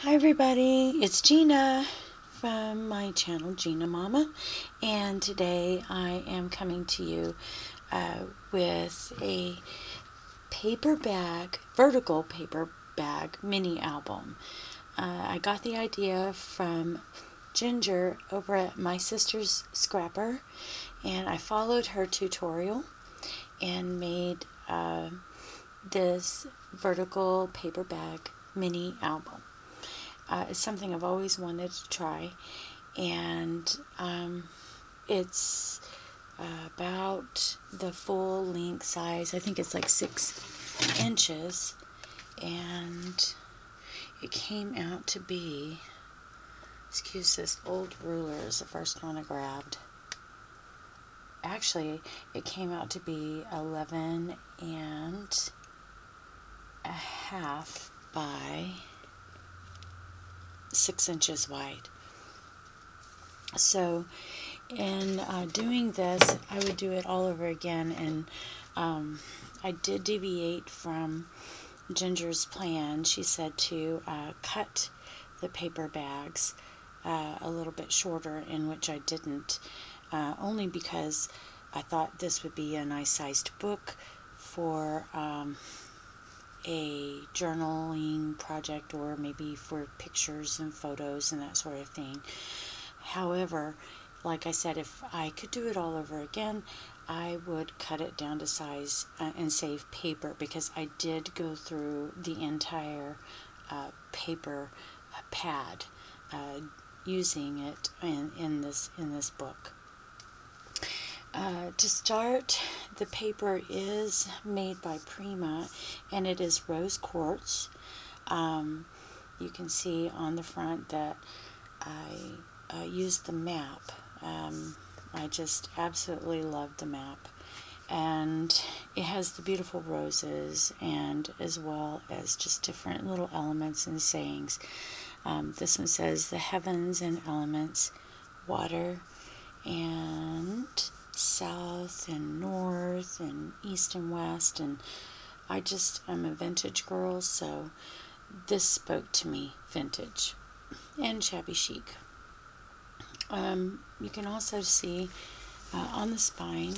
Hi everybody, it's Gina from my channel Gina Mama, and today I am coming to you with a paper bag, vertical paper bag mini album. I got the idea from Ginger over at my sister's Scrapper, and I followed her tutorial and made this vertical paper bag mini album. It's something I've always wanted to try, and it's about the full length size. I think it's like 6 inches, and it came out to be, excuse this old ruler is the first one I grabbed. Actually, it came out to be 11 and a half by 6 inches wide. So in doing this, I would do it all over again, and I did deviate from Ginger's plan. She said to cut the paper bags a little bit shorter, in which I didn't, only because I thought this would be a nice sized book for a journaling project, or maybe for pictures and photos and that sort of thing. However, like I said, if I could do it all over again, I would cut it down to size and save paper, because I did go through the entire paper pad using it in this book. To start, the paper is made by Prima, and it is rose quartz. You can see on the front that I used the map. I just absolutely love the map, and it has the beautiful roses, and as well as just different little elements and sayings. This one says the heavens and elements, water and south and north and east and west, and I just am a vintage girl, so this spoke to me, vintage and shabby chic. You can also see on the spine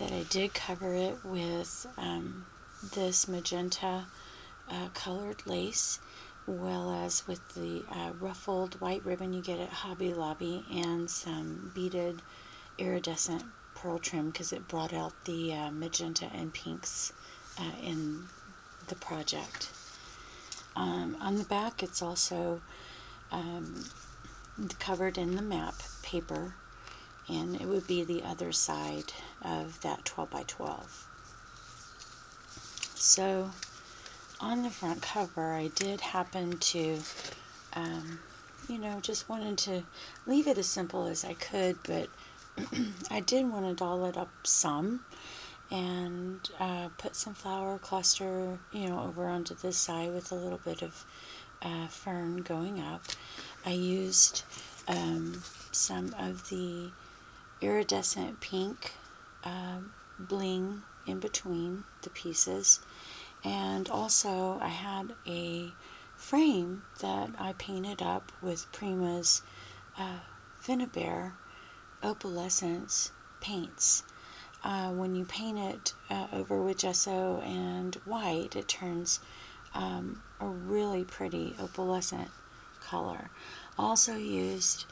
that I did cover it with this magenta colored lace, well as with the ruffled white ribbon you get at Hobby Lobby, and some beaded iridescent pearl trim, because it brought out the magenta and pinks in the project. On the back, it's also covered in the map paper, and it would be the other side of that 12 by 12. So on the front cover, I did happen to just wanted to leave it as simple as I could, but I did want to doll it up some, and put some flower cluster, over onto this side with a little bit of fern going up. I used some of the iridescent pink bling in between the pieces, and also I had a frame that I painted up with Prima's Finnabair opalescence paints. When you paint it over with gesso and white, it turns a really pretty opalescent color. Also used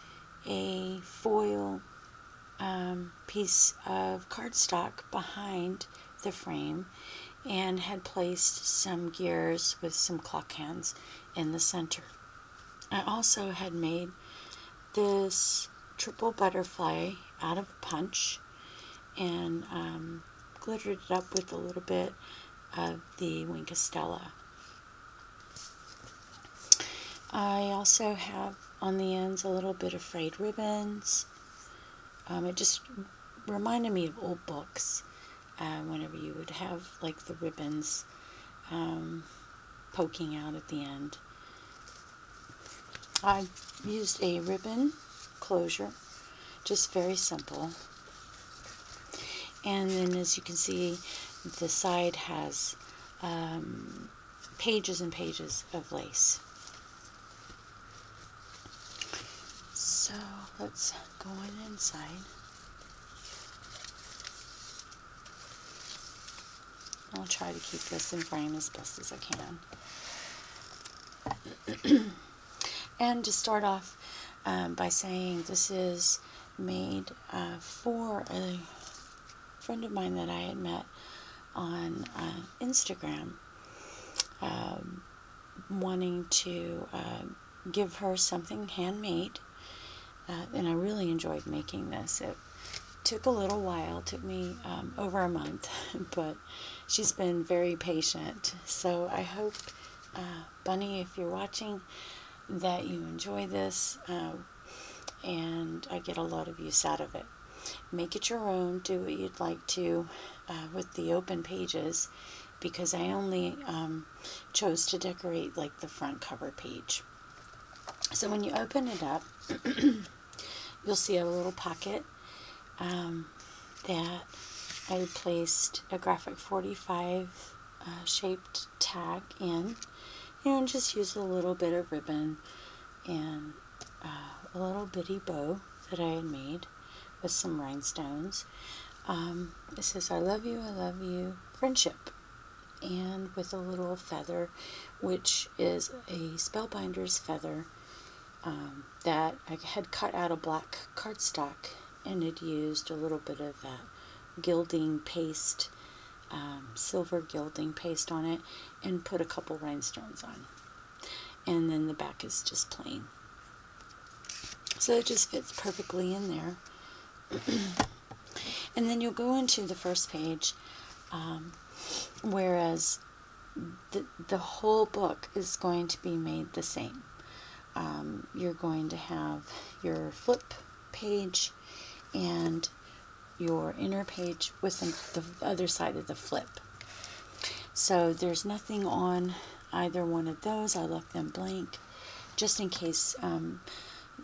a foil piece of cardstock behind the frame, and had placed some gears with some clock hands in the center. I also had made this triple butterfly out of punch, and glittered it up with a little bit of the Wink of Stella. I also have on the ends a little bit of frayed ribbons. It just reminded me of old books, whenever you would have like the ribbons poking out at the end. I used a ribbon closure, just very simple. And then, as you can see, the side has pages and pages of lace. So let's go on inside. I'll try to keep this in frame as best as I can. And to start off by saying this is made for a friend of mine that I had met on Instagram, wanting to give her something handmade, and I really enjoyed making this. It took a little while, took me over a month, but she's been very patient. So I hope, Bunny, if you're watching, that you enjoy this, and I get a lot of use out of it. Make it your own, do what you'd like to with the open pages, because I only chose to decorate like the front cover page. So when you open it up, you'll see a little pocket that I placed a graphic 45 shaped tag in, and just use a little bit of ribbon and a little bitty bow that I had made with some rhinestones. It says, I love you, friendship, and with a little feather, which is a Spellbinder's feather that I had cut out of black cardstock, and had used a little bit of that gilding paste, silver gilding paste on it, and put a couple rhinestones on. And then the back is just plain. So it just fits perfectly in there. And then you'll go into the first page, whereas the whole book is going to be made the same. You're going to have your flip page and your inner page with the other side of the flip. So there's nothing on either one of those. I left them blank just in case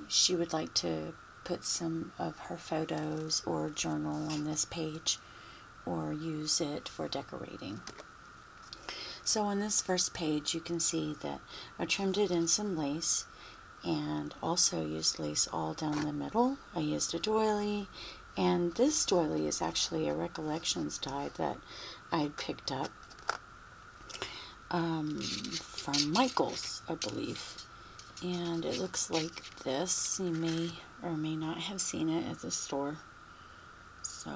she would like to put some of her photos or journal on this page, or use it for decorating. So on this first page, you can see that I trimmed it in some lace, and also used lace all down the middle. I used a doily, and this doily is actually a Recollections die that I had picked up from Michael's, I believe. And it looks like this. You may or may not have seen it at the store. So,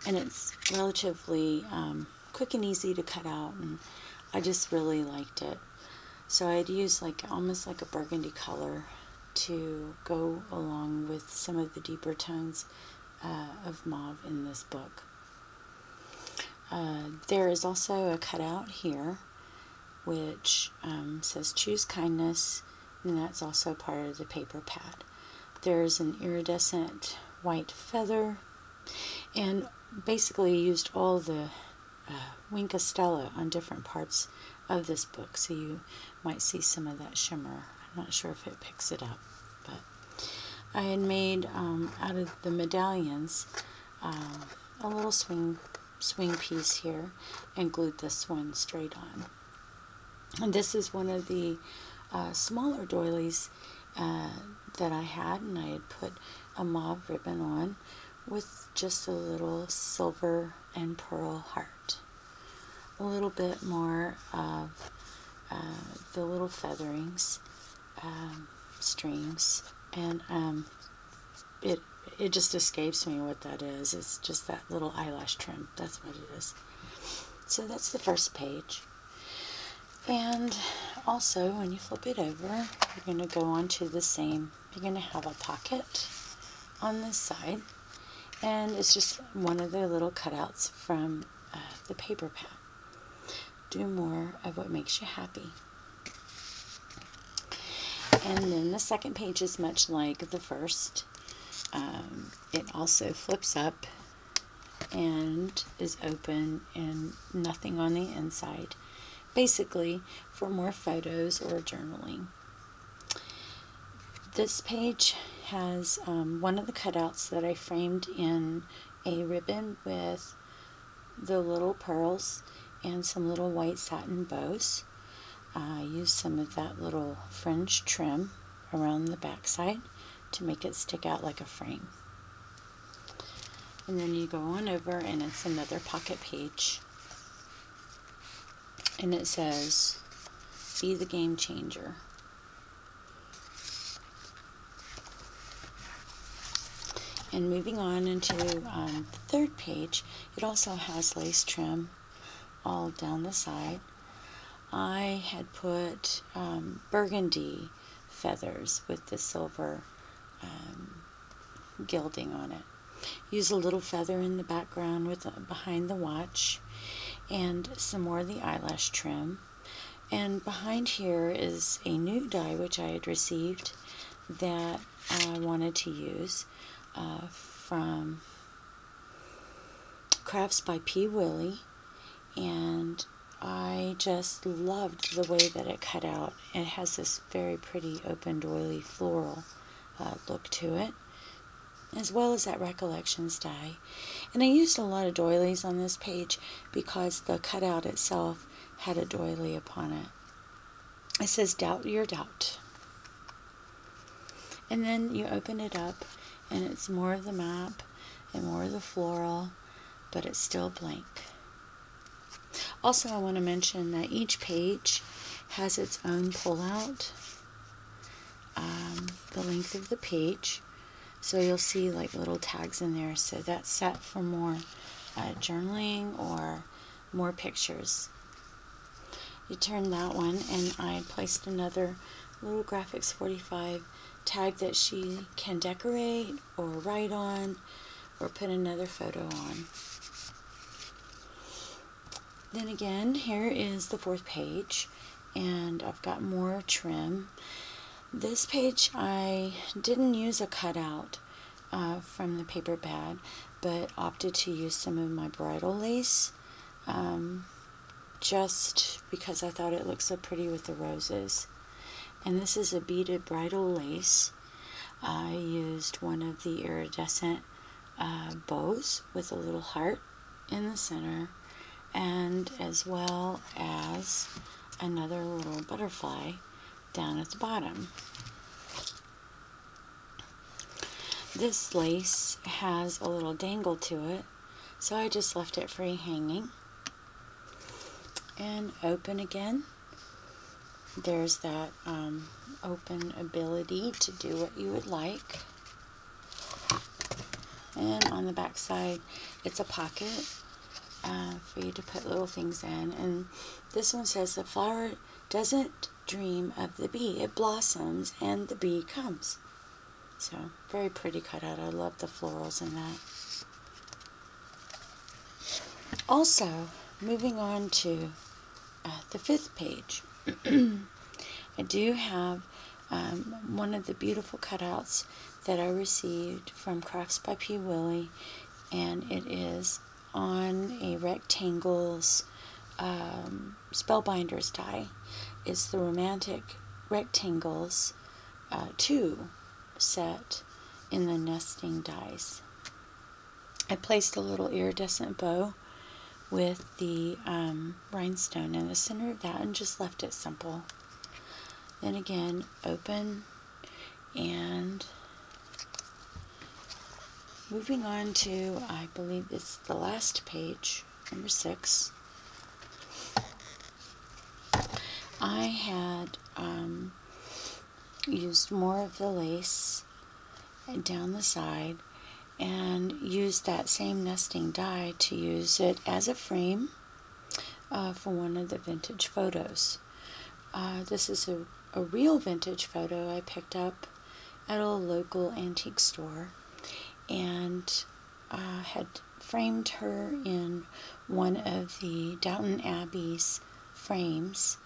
and it's relatively quick and easy to cut out, and I just really liked it. So I'd use like almost like a burgundy color to go along with some of the deeper tones of mauve in this book. There is also a cutout here which says choose kindness, and that's also part of the paper pad. There's an iridescent white feather, and basically used all the Wink Stella on different parts of this book, so you might see some of that shimmer. I'm not sure if it picks it up, but I had made out of the medallions a little swing piece here, and glued this one straight on. And this is one of the smaller doilies that I had, and I had put a mauve ribbon on with just a little silver and pearl heart. A little bit more of the little featherings, strings, and it just escapes me what that is. It's just that little eyelash trim. That's what it is. So that's the first page. And also, when you flip it over, you're going to go on to the same. You're going to have a pocket on this side, and it's just one of the little cutouts from the paper pad. Do more of what makes you happy. And then the second page is much like the first. It also flips up and is open, and nothing on the inside. Basically for more photos or journaling. This page has one of the cutouts that I framed in a ribbon with the little pearls and some little white satin bows. I used some of that little fringe trim around the back side to make it stick out like a frame. And then you go on over, and it's another pocket page. And it says, "Be the game changer." And moving on into the third page, it also has lace trim all down the side. I had put burgundy feathers with the silver gilding on it. Use a little feather in the background with behind the watch, and some more of the eyelash trim. And behind here is a new die which I had received that I wanted to use from CraftsbyPWilli, and I just loved the way that it cut out. It has this very pretty open doily floral look to it, as well as that Recollections die. And I used a lot of doilies on this page because the cutout itself had a doily upon it. It says, "Doubt your doubt." And then you open it up, and it's more of the map and more of the floral, but it's still blank. Also, I want to mention that each page has its own pullout, the length of the page. So you'll see like little tags in there. So that's set for more journaling or more pictures. You turn that one, and I placed another little Graphics 45 tag that she can decorate or write on or put another photo on. Then again, here is the fourth page, and I've got more trim. This page I didn't use a cutout from the paper pad, but opted to use some of my bridal lace just because I thought it looked so pretty with the roses. And this is a beaded bridal lace. I used one of the iridescent bows with a little heart in the center, and as well as another little butterfly down at the bottom. This lace has a little dangle to it, so I just left it free hanging. And open again. There's that open ability to do what you would like. And on the back side, it's a pocket for you to put little things in. And this one says, "The flower doesn't dream of the bee, it blossoms and the bee comes." So, very pretty cutout. I love the florals in that. Also, moving on to the fifth page. I do have one of the beautiful cutouts that I received from CraftsbyPWilli, and it is on a rectangles Spellbinders die. It's the Romantic Rectangles 2 set in the nesting dies. I placed a little iridescent bow with the rhinestone in the center of that and just left it simple. Then again, open, and moving on to, I believe it's the last page, number 6. I had used more of the lace down the side and used that same nesting die to use it as a frame for one of the vintage photos. This is a real vintage photo I picked up at a local antique store, and had framed her in one of the Downton Abbey's frames.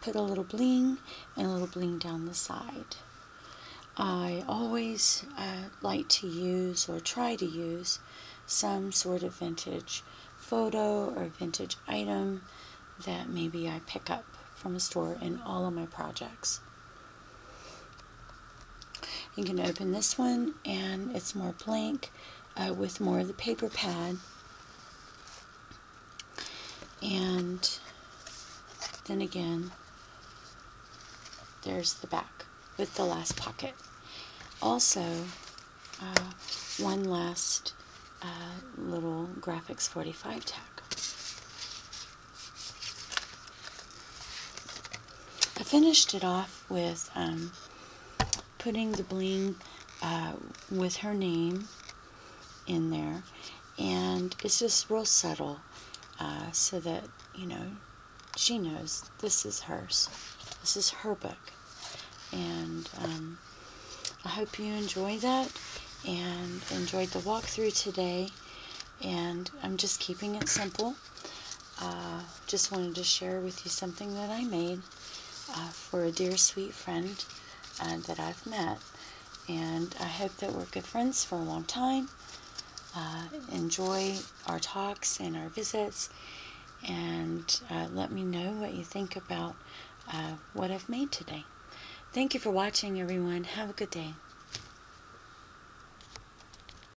Put a little bling and a little bling down the side. I always like to use or try to use some sort of vintage photo or vintage item that maybe I pick up from a store in all of my projects. You can open this one, and it's more blank with more of the paper pad. And then again, there's the back. with the last pocket. Also, one last little Graphics 45 tag. I finished it off with putting the bling with her name in there, and it's just real subtle, so that, you know, she knows this is hers. This is her book. And I hope you enjoy that and enjoyed the walkthrough today. And I'm just keeping it simple. Just wanted to share with you something that I made for a dear sweet friend that I've met. And I hope that we're good friends for a long time. Enjoy our talks and our visits, and let me know what you think about what I've made today. Thank you for watching, everyone. Have a good day.